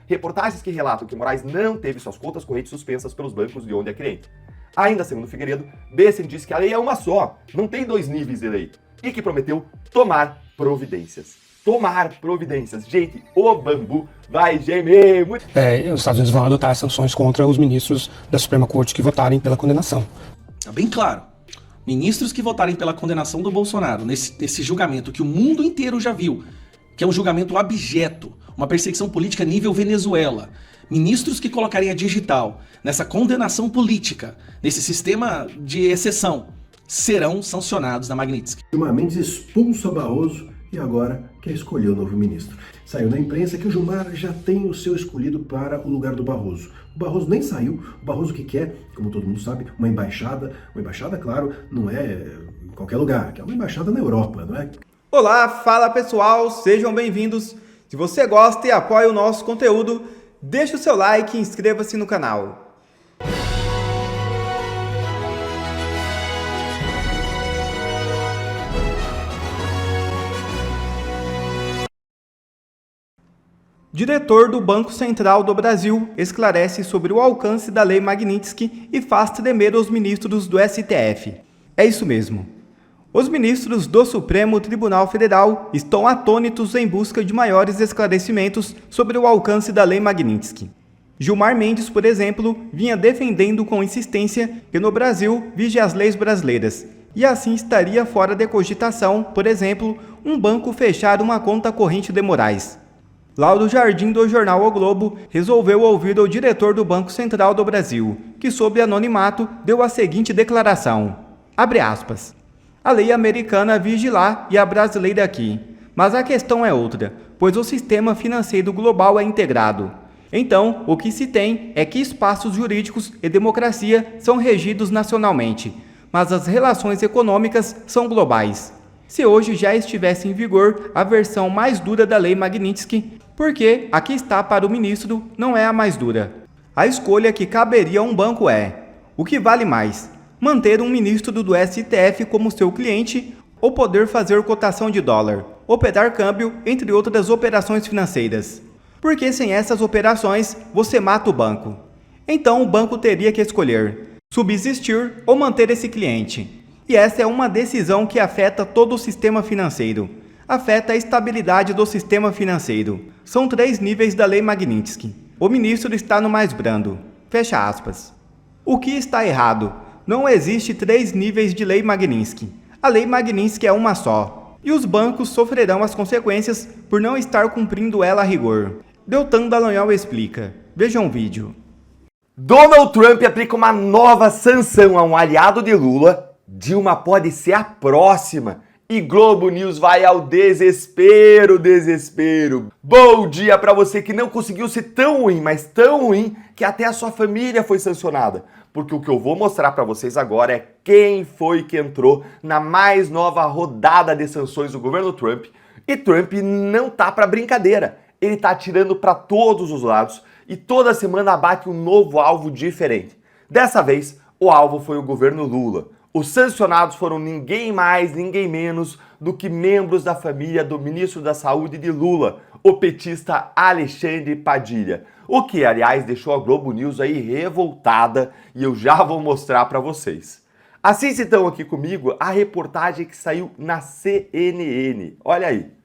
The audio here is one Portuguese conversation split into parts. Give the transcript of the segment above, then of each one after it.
Reportagens que relatam que Moraes não teve suas contas correntes suspensas pelos bancos de onde é cliente. Ainda segundo Figueiredo, Bessem disse que a lei é uma só, não tem dois níveis de lei, e que prometeu tomar providências. Tomar providências. Gente, o bambu vai gemer muito. Os Estados Unidos vão adotar sanções contra os ministros da Suprema Corte que votarem pela condenação. Tá bem claro. Ministros que votarem pela condenação do Bolsonaro nesse julgamento que o mundo inteiro já viu, que é um julgamento abjeto, uma perseguição política nível Venezuela. Ministros que colocarem a digital nessa condenação política, nesse sistema de exceção, serão sancionados na Magnitsky. Gilmar Mendes expulsa Barroso e agora quer escolher o novo ministro. Saiu na imprensa que o Gilmar já tem o seu escolhido para o lugar do Barroso. O Barroso nem saiu, o Barroso que quer, como todo mundo sabe, uma embaixada. Uma embaixada, claro, não é em qualquer lugar, que é uma embaixada na Europa, não é? Olá, fala pessoal, sejam bem-vindos. Se você gosta e apoia o nosso conteúdo, deixa o seu like e inscreva-se no canal. Diretor do Banco Central do Brasil esclarece sobre o alcance da Lei Magnitsky e faz tremer os ministros do STF. É isso mesmo. Os ministros do Supremo Tribunal Federal estão atônitos em busca de maiores esclarecimentos sobre o alcance da Lei Magnitsky. Gilmar Mendes, por exemplo, vinha defendendo com insistência que no Brasil vige as leis brasileiras, e assim estaria fora de cogitação, por exemplo, um banco fechar uma conta corrente de Moraes. Lauro Jardim, do jornal O Globo, resolveu ouvir o diretor do Banco Central do Brasil, que, sob anonimato, deu a seguinte declaração, abre aspas, a lei americana vige lá e a brasileira aqui, mas a questão é outra, pois o sistema financeiro global é integrado. Então, o que se tem é que espaços jurídicos e democracia são regidos nacionalmente, mas as relações econômicas são globais. Se hoje já estivesse em vigor a versão mais dura da Lei Magnitsky, porque a que está para o ministro não é a mais dura. A escolha que caberia a um banco é: o que vale mais? Manter um ministro do STF como seu cliente ou poder fazer cotação de dólar, operar câmbio, entre outras operações financeiras? Porque sem essas operações, você mata o banco. Então o banco teria que escolher subsistir ou manter esse cliente. E essa é uma decisão que afeta todo o sistema financeiro. Afeta a estabilidade do sistema financeiro. São 3 níveis da Lei Magnitsky. O ministro está no mais brando. Fecha aspas. O que está errado? Não existe 3 níveis de Lei Magnitsky. A Lei Magnitsky é uma só. E os bancos sofrerão as consequências por não estar cumprindo ela a rigor. Deltan Dallagnol explica. Vejam o vídeo. Donald Trump aplica uma nova sanção a um aliado de Lula. Dilma pode ser a próxima. E Globo News vai ao desespero. Bom dia para você que não conseguiu ser tão ruim, mas tão ruim que até a sua família foi sancionada. Porque o que eu vou mostrar para vocês agora é quem foi que entrou na mais nova rodada de sanções do governo Trump. E Trump não tá para brincadeira. Ele tá atirando para todos os lados e toda semana abate um novo alvo diferente. Dessa vez, o alvo foi o governo Lula. Os sancionados foram ninguém mais, ninguém menos do que membros da família do ministro da Saúde de Lula, o petista Alexandre Padilha. O que, aliás, deixou a Globo News aí revoltada e eu já vou mostrar para vocês. Assiste então aqui comigo a reportagem que saiu na CNN. Olha aí.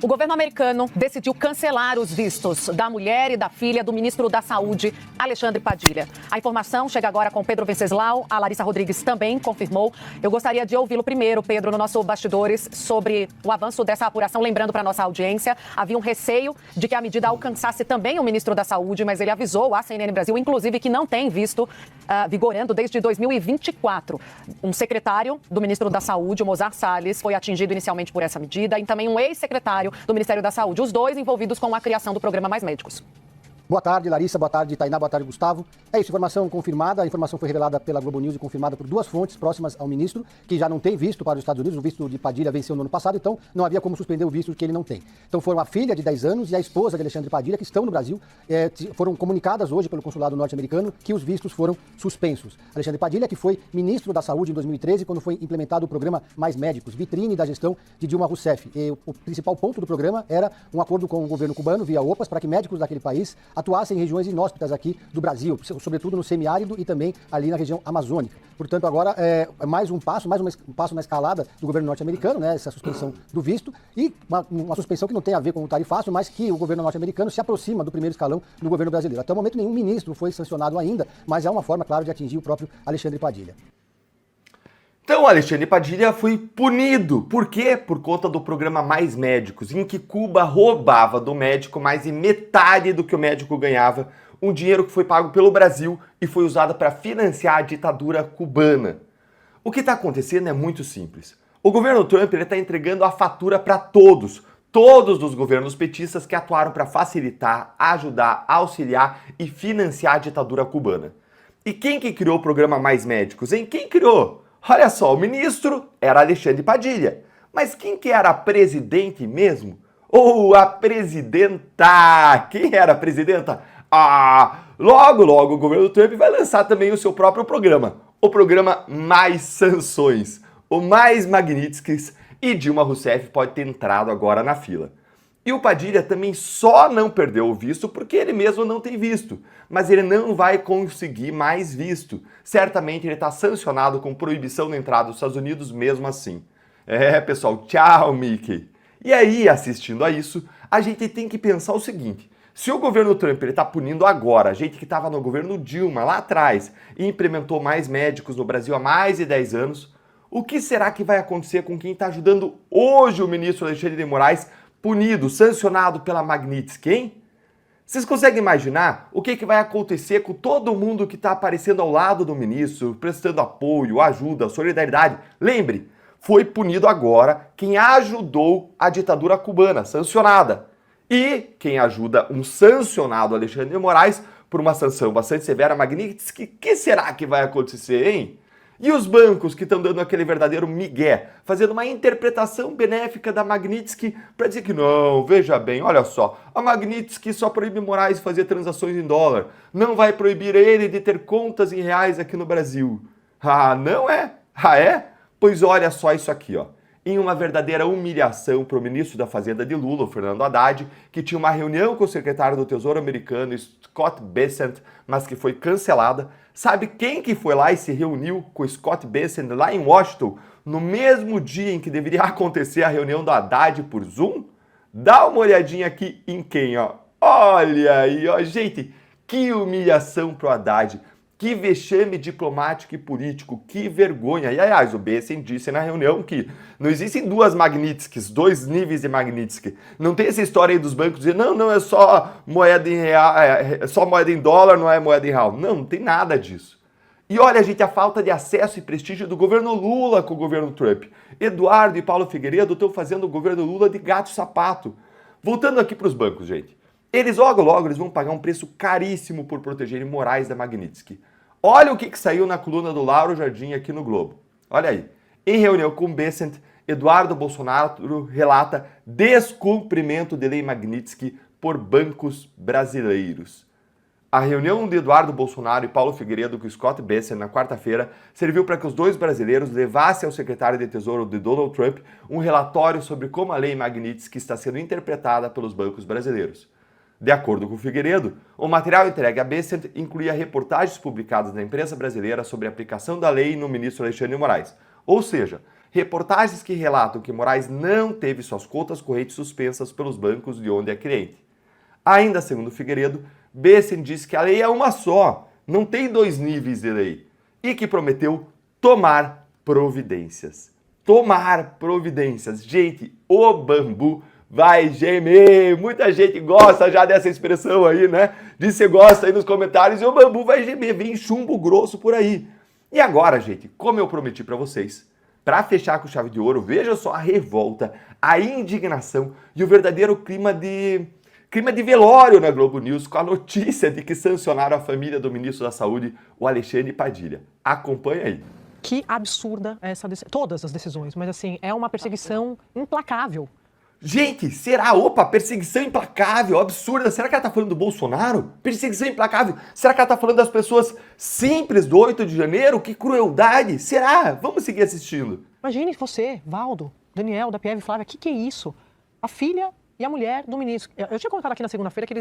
O governo americano decidiu cancelar os vistos da mulher e da filha do ministro da Saúde, Alexandre Padilha. A informação chega agora com Pedro Venceslau, a Larissa Rodrigues também confirmou. Eu gostaria de ouvi-lo primeiro, Pedro, no nosso Bastidores, sobre o avanço dessa apuração. Lembrando para a nossa audiência, havia um receio de que a medida alcançasse também o ministro da Saúde, mas ele avisou à CNN Brasil, inclusive, que não tem visto vigorando desde 2024. Um secretário do ministro da Saúde, o Mozart Salles, foi atingido inicialmente por essa medida, e também um ex-secretário do Ministério da Saúde, os dois envolvidos com a criação do programa Mais Médicos. Boa tarde, Larissa. Boa tarde, Tainá. Boa tarde, Gustavo. É isso, informação confirmada. A informação foi revelada pela Globo News e confirmada por duas fontes próximas ao ministro, que já não tem visto para os Estados Unidos. O visto de Padilha venceu no ano passado, então não havia como suspender o visto que ele não tem. Então foram a filha de 10 anos e a esposa de Alexandre Padilha, que estão no Brasil, foram comunicadas hoje pelo consulado norte-americano que os vistos foram suspensos. Alexandre Padilha, que foi ministro da Saúde em 2013, quando foi implementado o programa Mais Médicos, vitrine da gestão de Dilma Rousseff. E o principal ponto do programa era um acordo com o governo cubano, via OPAS, para que médicos daquele país atuassem em regiões inóspitas aqui do Brasil, sobretudo no semiárido e também ali na região amazônica. Portanto, agora é mais um passo na escalada do governo norte-americano, né, essa suspensão do visto, e uma suspensão que não tem a ver com o tarifaço, mas que o governo norte-americano se aproxima do primeiro escalão do governo brasileiro. Até o momento, nenhum ministro foi sancionado ainda, mas é uma forma, claro, de atingir o próprio Alexandre Padilha. Então, Alexandre Padilha foi punido. Por quê? Por conta do programa Mais Médicos, em que Cuba roubava do médico mais de metade do que o médico ganhava, um dinheiro que foi pago pelo Brasil e foi usado para financiar a ditadura cubana. O que está acontecendo é muito simples. O governo Trump está entregando a fatura para todos os governos petistas que atuaram para facilitar, ajudar, auxiliar e financiar a ditadura cubana. E quem que criou o programa Mais Médicos, hein? Quem criou? Olha só, o ministro era Alexandre Padilha. Mas quem que era a presidente mesmo? Ou a presidenta? Quem era a presidenta? Logo o governo Trump vai lançar também o seu próprio programa. O programa Mais Sanções. O Mais Magnitskys, e Dilma Rousseff pode ter entrado agora na fila. E o Padilha também só não perdeu o visto porque ele mesmo não tem visto. Mas ele não vai conseguir mais visto. Certamente ele está sancionado com proibição de entrada dos Estados Unidos mesmo assim. Pessoal, tchau, Mickey. E aí, assistindo a isso, a gente tem que pensar o seguinte. Se o governo Trump está punindo agora a gente que estava no governo Dilma lá atrás e implementou mais médicos no Brasil há mais de 10 anos, o que será que vai acontecer com quem está ajudando hoje o ministro Alexandre de Moraes, punido, sancionado pela Magnitsky, hein? Vocês conseguem imaginar o que vai acontecer com todo mundo que está aparecendo ao lado do ministro, prestando apoio, ajuda, solidariedade? Lembre, foi punido agora quem ajudou a ditadura cubana, sancionada. E quem ajuda um sancionado Alexandre de Moraes por uma sanção bastante severa, Magnitsky, o que será que vai acontecer, hein? E os bancos que estão dando aquele verdadeiro migué, fazendo uma interpretação benéfica da Magnitsky para dizer que não, veja bem, olha só, a Magnitsky só proíbe Moraes fazer transações em dólar, não vai proibir ele de ter contas em reais aqui no Brasil. Não é? É? Pois olha só isso aqui, ó. Em uma verdadeira humilhação para o ministro da Fazenda de Lula, o Fernando Haddad, que tinha uma reunião com o secretário do Tesouro americano, Scott Bessent, mas que foi cancelada. Sabe quem que foi lá e se reuniu com Scott Bessent lá em Washington, no mesmo dia em que deveria acontecer a reunião do Haddad por Zoom? Dá uma olhadinha aqui em quem, ó. Olha aí, ó. Gente, que humilhação pro Haddad. Que vexame diplomático e político, que vergonha. E, aliás, o Bessent disse na reunião que não existem duas Magnitskys, dois níveis de Magnitsky. Não tem essa história aí dos bancos dizer, não, é só moeda em real, é só moeda em dólar, não é moeda em real. Não tem nada disso. E olha, gente, a falta de acesso e prestígio do governo Lula com o governo Trump. Eduardo e Paulo Figueiredo estão fazendo o governo Lula de gato e sapato. Voltando aqui para os bancos, gente. Eles logo eles vão pagar um preço caríssimo por protegerem Moraes da Magnitsky. Olha o que saiu na coluna do Lauro Jardim aqui no Globo. Olha aí. Em reunião com Bessent, Eduardo Bolsonaro relata descumprimento de lei Magnitsky por bancos brasileiros. A reunião de Eduardo Bolsonaro e Paulo Figueiredo com Scott Bessent na quarta-feira serviu para que os dois brasileiros levassem ao secretário de Tesouro de Donald Trump um relatório sobre como a lei Magnitsky está sendo interpretada pelos bancos brasileiros. De acordo com Figueiredo, o material entregue a Bessent incluía reportagens publicadas na imprensa brasileira sobre a aplicação da lei no ministro Alexandre de Moraes. Ou seja, reportagens que relatam que Moraes não teve suas contas correntes suspensas pelos bancos de onde é cliente. Ainda segundo Figueiredo, Bessent disse que a lei é uma só, não tem dois níveis de lei, e que prometeu tomar providências. Tomar providências. Gente, o bambu vai gemer. Muita gente gosta já dessa expressão aí, né? Diz que você gosta aí nos comentários e o bambu vai gemer, vem chumbo grosso por aí. E agora, gente, como eu prometi para vocês, para fechar com chave de ouro, veja só a revolta, a indignação e o verdadeiro clima de clima de velório na Globo News com a notícia de que sancionaram a família do ministro da Saúde, o Alexandre Padilha. Acompanha aí. Que absurda essa decisão. Todas as decisões, mas assim, é uma perseguição implacável. Gente, será? Opa, perseguição implacável, absurda. Será que ela tá falando do Bolsonaro? Perseguição implacável. Será que ela tá falando das pessoas simples do 8 de janeiro? Que crueldade. Será? Vamos seguir assistindo. Imagine você, Valdo, Daniel, da Pieve Flávia, o que é isso? A filha e a mulher do ministro. Eu tinha contado aqui na segunda-feira que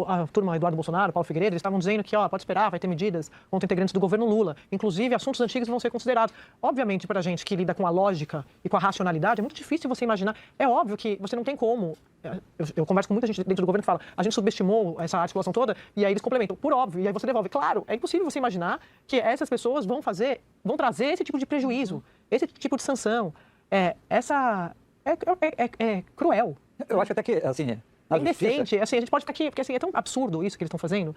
a turma Eduardo Bolsonaro, Paulo Figueiredo, eles estavam dizendo que pode esperar, vai ter medidas contra integrantes do governo Lula. Inclusive, assuntos antigos vão ser considerados. Obviamente, para a gente que lida com a lógica e com a racionalidade, é muito difícil você imaginar. É óbvio que você não tem como. Eu converso com muita gente dentro do governo que fala, a gente subestimou essa articulação toda, e aí eles complementam, por óbvio, e aí você devolve. Claro, é impossível você imaginar que essas pessoas vão trazer esse tipo de prejuízo, esse tipo de sanção. É cruel. Eu acho até que, assim, é indecente. Assim, a gente pode ficar aqui, porque assim, é tão absurdo isso que eles estão fazendo.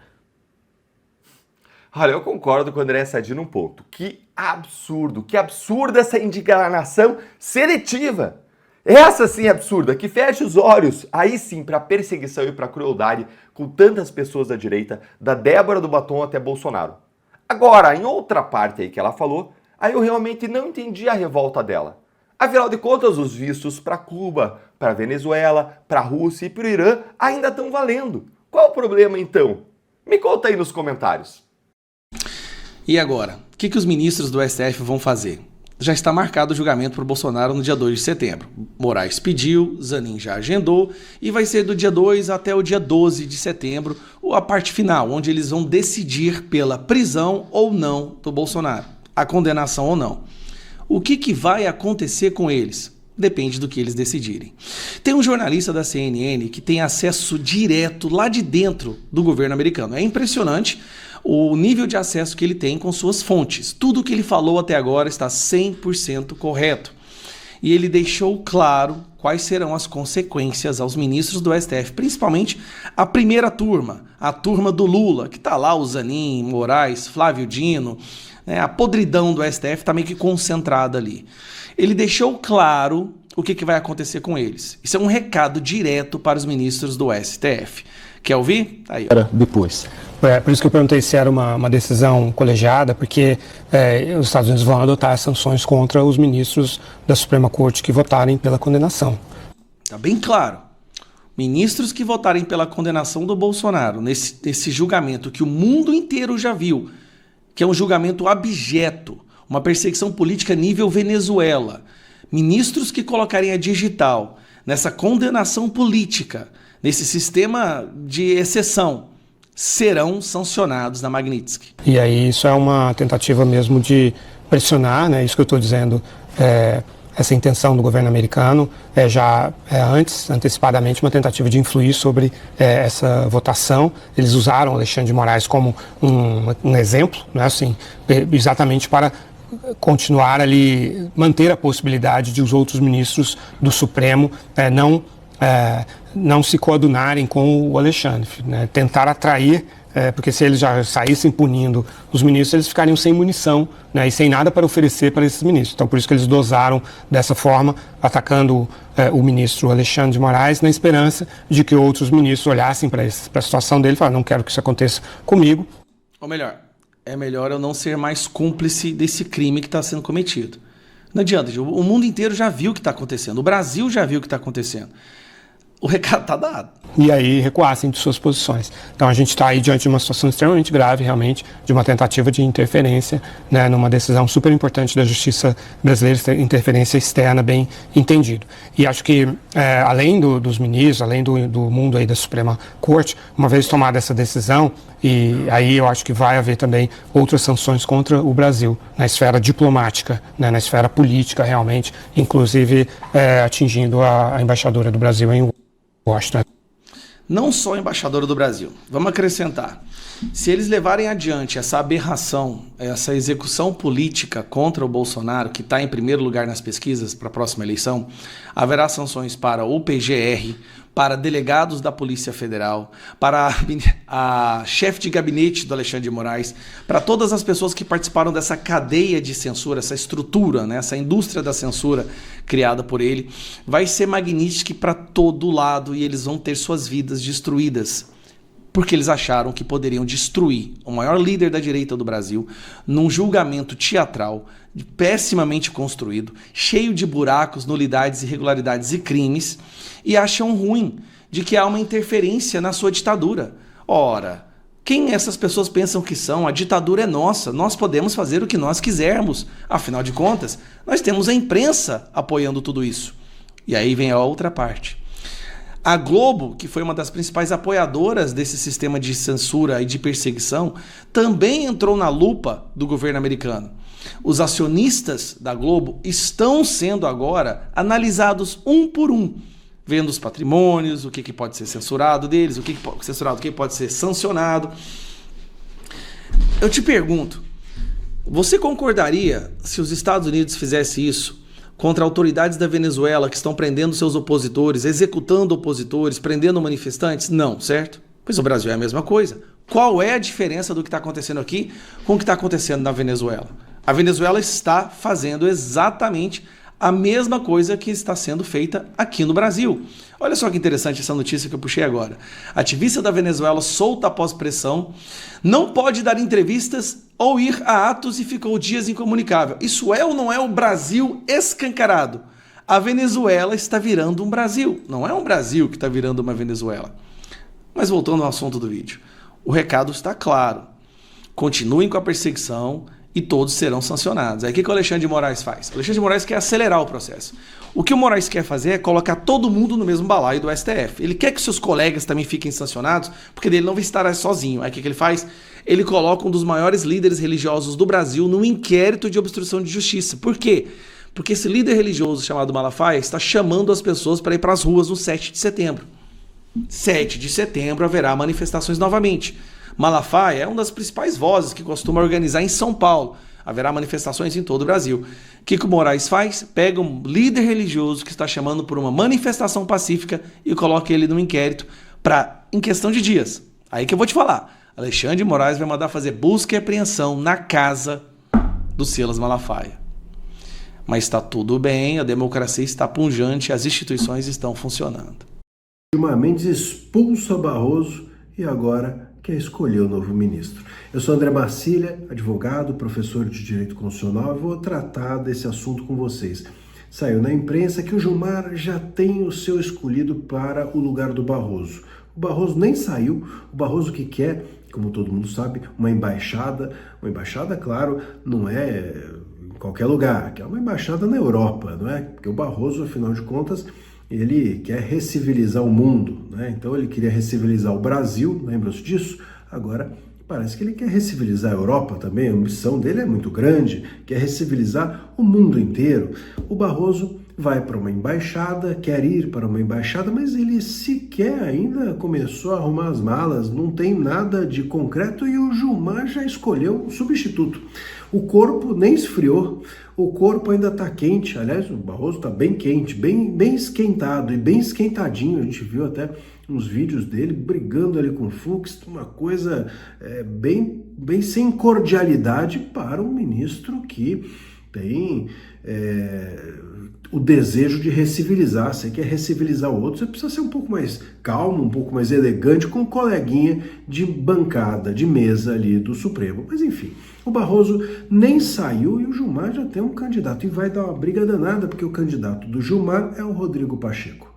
Olha, eu concordo com o André Sadi num ponto. Que absurda essa indignação seletiva. Essa sim é absurda, que fecha os olhos, aí sim, para perseguição e para crueldade com tantas pessoas da direita, da Débora do Batom até Bolsonaro. Agora, em outra parte aí que ela falou, aí eu realmente não entendi a revolta dela. Afinal de contas, os vistos para Cuba, para Venezuela, para Rússia e para o Irã ainda estão valendo. Qual o problema então? Me conta aí nos comentários. E agora? O que os ministros do STF vão fazer? Já está marcado o julgamento para o Bolsonaro no dia 2 de setembro. Moraes pediu, Zanin já agendou e vai ser do dia 2 até o dia 12 de setembro a parte final, onde eles vão decidir pela prisão ou não do Bolsonaro, a condenação ou não. O que vai acontecer com eles? Depende do que eles decidirem. Tem um jornalista da CNN que tem acesso direto lá de dentro do governo americano. É impressionante o nível de acesso que ele tem com suas fontes. Tudo que ele falou até agora está 100% correto. E ele deixou claro quais serão as consequências aos ministros do STF, principalmente a primeira turma, a turma do Lula, que está lá o Zanin, Moraes, Flávio Dino. A podridão do STF está meio que concentrada ali. Ele deixou claro o que vai acontecer com eles. Isso é um recado direto para os ministros do STF. Quer ouvir? Aí, ó. Depois. Por isso que eu perguntei se era uma decisão colegiada, porque os Estados Unidos vão adotar sanções contra os ministros da Suprema Corte que votarem pela condenação. Está bem claro. Ministros que votarem pela condenação do Bolsonaro, nesse julgamento que o mundo inteiro já viu, que é um julgamento abjeto, uma perseguição política nível Venezuela. Ministros que colocarem a digital nessa condenação política, nesse sistema de exceção, serão sancionados na Magnitsky. E aí isso é uma tentativa mesmo de pressionar, né? Isso que eu estou dizendo, essa intenção do governo americano já antecipadamente, uma tentativa de influir sobre essa votação. Eles usaram Alexandre de Moraes como um exemplo, né, assim, exatamente para continuar ali, manter a possibilidade de os outros ministros do Supremo não se coadunarem com o Alexandre, né, tentar atrair, porque se eles já saíssem punindo os ministros, eles ficariam sem munição, né, e sem nada para oferecer para esses ministros. Então, por isso que eles dosaram dessa forma, atacando o ministro Alexandre de Moraes, na esperança de que outros ministros olhassem para a situação dele e falassem, não quero que isso aconteça comigo. Ou melhor, é melhor eu não ser mais cúmplice desse crime que está sendo cometido. Não adianta, o mundo inteiro já viu o que está acontecendo, o Brasil já viu o que está acontecendo. O recado está dado. E aí recuassem de suas posições. Então a gente está aí diante de uma situação extremamente grave, realmente, de uma tentativa de interferência, né, numa decisão super importante da justiça brasileira, interferência externa, bem entendido. E acho que, além dos ministros, além do mundo aí da Suprema Corte, uma vez tomada essa decisão, e aí eu acho que vai haver também outras sanções contra o Brasil, na esfera diplomática, né, na esfera política, realmente, inclusive atingindo a embaixadora do Brasil em Washington. Não só a embaixadora do Brasil. Vamos acrescentar. Se eles levarem adiante essa aberração, essa execução política contra o Bolsonaro, que está em primeiro lugar nas pesquisas para a próxima eleição, haverá sanções para o PGR, para delegados da Polícia Federal, para a chefe de gabinete do Alexandre de Moraes, para todas as pessoas que participaram dessa cadeia de censura, essa estrutura, né, essa indústria da censura criada por ele, vai ser Magnitsky para todo lado e eles vão ter suas vidas destruídas. Porque eles acharam que poderiam destruir o maior líder da direita do Brasil num julgamento teatral, pessimamente construído, cheio de buracos, nulidades, irregularidades e crimes, e acham ruim de que há uma interferência na sua ditadura. Ora, quem essas pessoas pensam que são? A ditadura é nossa, nós podemos fazer o que nós quisermos. Afinal de contas, nós temos a imprensa apoiando tudo isso. E aí vem a outra parte. A Globo, que foi uma das principais apoiadoras desse sistema de censura e de perseguição, também entrou na lupa do governo americano. Os acionistas da Globo estão sendo agora analisados um por um, vendo os patrimônios, o que pode ser censurado deles, o que pode ser censurado, o que pode ser sancionado. Eu te pergunto, você concordaria se os Estados Unidos fizessem isso contra autoridades da Venezuela que estão prendendo seus opositores, executando opositores, prendendo manifestantes? Não, certo? Pois o Brasil é a mesma coisa. Qual é a diferença do que está acontecendo aqui com o que está acontecendo na Venezuela? A Venezuela está fazendo exatamente a mesma coisa que está sendo feita aqui no Brasil. Olha só que interessante essa notícia que eu puxei agora. Ativista da Venezuela solta após pressão, não pode dar entrevistas ou ir a atos e ficou dias incomunicável. Isso é ou não é o Brasil escancarado? A Venezuela está virando um Brasil. Não é um Brasil que está virando uma Venezuela. Mas voltando ao assunto do vídeo. O recado está claro. Continuem com a perseguição e todos serão sancionados. Aí o que o Alexandre de Moraes faz? O Alexandre de Moraes quer acelerar o processo. O que o Moraes quer fazer é colocar todo mundo no mesmo balaio do STF. Ele quer que seus colegas também fiquem sancionados, porque ele não vai estar sozinho. Aí o que ele faz? Ele coloca um dos maiores líderes religiosos do Brasil num inquérito de obstrução de justiça. Por quê? Porque esse líder religioso chamado Malafaia está chamando as pessoas para ir para as ruas no 7 de setembro. 7 de setembro haverá manifestações novamente. Malafaia é uma das principais vozes que costuma organizar em São Paulo. Haverá manifestações em todo o Brasil. O que o Moraes faz? Pega um líder religioso que está chamando por uma manifestação pacífica e coloca ele num inquérito em questão de dias. Aí que eu vou te falar. Alexandre de Moraes vai mandar fazer busca e apreensão na casa do Silas Malafaia. Mas está tudo bem, a democracia está pungente, as instituições estão funcionando. Gilmar Mendes expulsa Barroso e agora quer escolher o novo ministro. Eu sou André Marcília, advogado, professor de Direito Constitucional, e vou tratar desse assunto com vocês. Saiu na imprensa que o Gilmar já tem o seu escolhido para o lugar do Barroso. O Barroso nem saiu, o Barroso que quer, como todo mundo sabe, uma embaixada. Uma embaixada, claro, não é em qualquer lugar, que é uma embaixada na Europa, não é? Porque o Barroso, afinal de contas, ele quer recivilizar o mundo, né? Então ele queria recivilizar o Brasil, lembram-se disso? Agora parece que ele quer recivilizar a Europa também, a missão dele é muito grande, quer recivilizar o mundo inteiro. O Barroso vai para uma embaixada, quer ir para uma embaixada, mas ele sequer ainda começou a arrumar as malas, não tem nada de concreto e o Gilmar já escolheu um substituto. O corpo nem esfriou, o corpo ainda está quente, aliás, o Barroso está bem quente, bem esquentado e bem esquentadinho, a gente viu até uns vídeos dele brigando ali com o Fux, uma coisa bem sem cordialidade para um ministro que tem o desejo de recivilizar. Você quer recivilizar o outro, você precisa ser um pouco mais calmo, um pouco mais elegante com um coleguinha de bancada, de mesa ali do Supremo. Mas enfim, o Barroso nem saiu e o Gilmar já tem um candidato. E vai dar uma briga danada, porque o candidato do Gilmar é o Rodrigo Pacheco.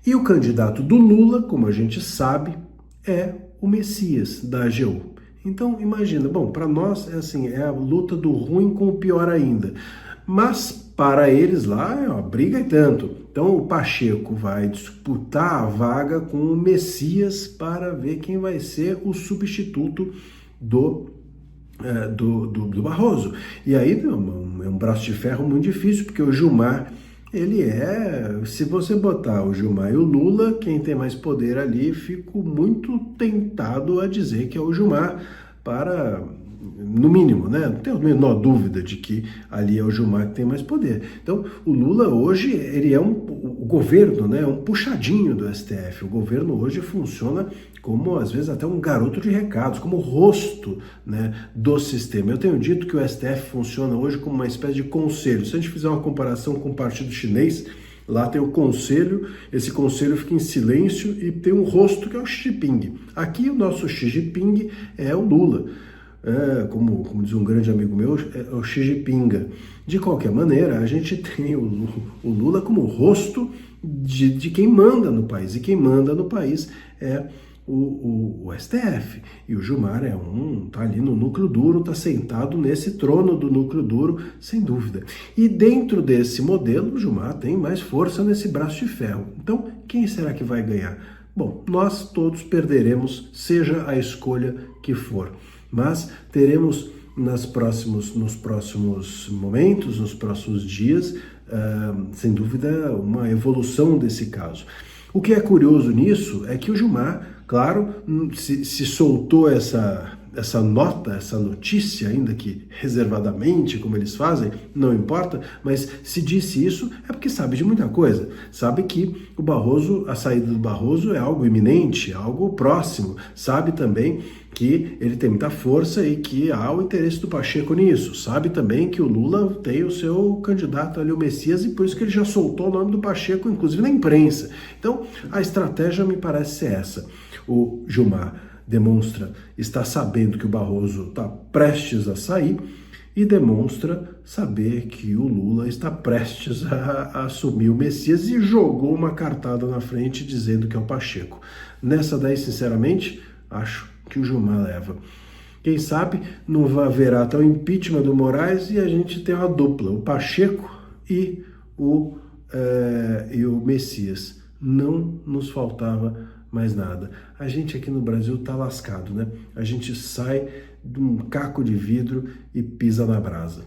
E o candidato do Lula, como a gente sabe, é o Messias da AGU. Então imagina, bom, para nós é assim, é a luta do ruim com o pior ainda. Mas para eles lá é uma briga e tanto. Então o Pacheco vai disputar a vaga com o Messias para ver quem vai ser o substituto do Barroso. E aí é um braço de ferro muito difícil, porque o Gilmar, se você botar o Gilmar e o Lula, quem tem mais poder ali, fico muito tentado a dizer que é o Gilmar para no mínimo, né? Não tenho a menor dúvida de que ali é o Gilmar que tem mais poder. Então, o Lula hoje, ele é o governo, né? Um puxadinho do STF. O governo hoje funciona como, às vezes, até um garoto de recados, como o rosto, né, do sistema. Eu tenho dito que o STF funciona hoje como uma espécie de conselho. Se a gente fizer uma comparação com o partido chinês, lá tem o conselho, esse conselho fica em silêncio e tem um rosto que é o Xi Jinping. Aqui o nosso Xi Jinping é o Lula. Como diz um grande amigo meu, é o Xi Jinping. De qualquer maneira, a gente tem o Lula como rosto de quem manda no país. E quem manda no país é o STF. E o Gilmar tá ali no núcleo duro, tá sentado nesse trono do núcleo duro, sem dúvida. E dentro desse modelo, o Gilmar tem mais força nesse braço de ferro. Então, quem será que vai ganhar? Bom, nós todos perderemos, seja a escolha que for. Mas teremos nos próximos momentos, nos próximos dias, sem dúvida, uma evolução desse caso. O que é curioso nisso é que o Gilmar, claro, se soltou essa nota, essa notícia, ainda que reservadamente, como eles fazem, não importa, mas se disse isso é porque sabe de muita coisa. Sabe que a saída do Barroso é algo iminente, algo próximo. Sabe também que ele tem muita força e que há o interesse do Pacheco nisso. Sabe também que o Lula tem o seu candidato ali, o Messias, e por isso que ele já soltou o nome do Pacheco, inclusive na imprensa. Então, a estratégia me parece ser essa. O Gilmar está sabendo que o Barroso está prestes a sair e demonstra saber que o Lula está prestes a assumir o Messias e jogou uma cartada na frente dizendo que é o Pacheco. Nessa daí, sinceramente, acho que o Gilmar leva. Quem sabe não haverá até o impeachment do Moraes e a gente tem uma dupla, o Pacheco e o Messias. Não nos faltava mais nada. A gente aqui no Brasil tá lascado, né? A gente sai de um caco de vidro e pisa na brasa.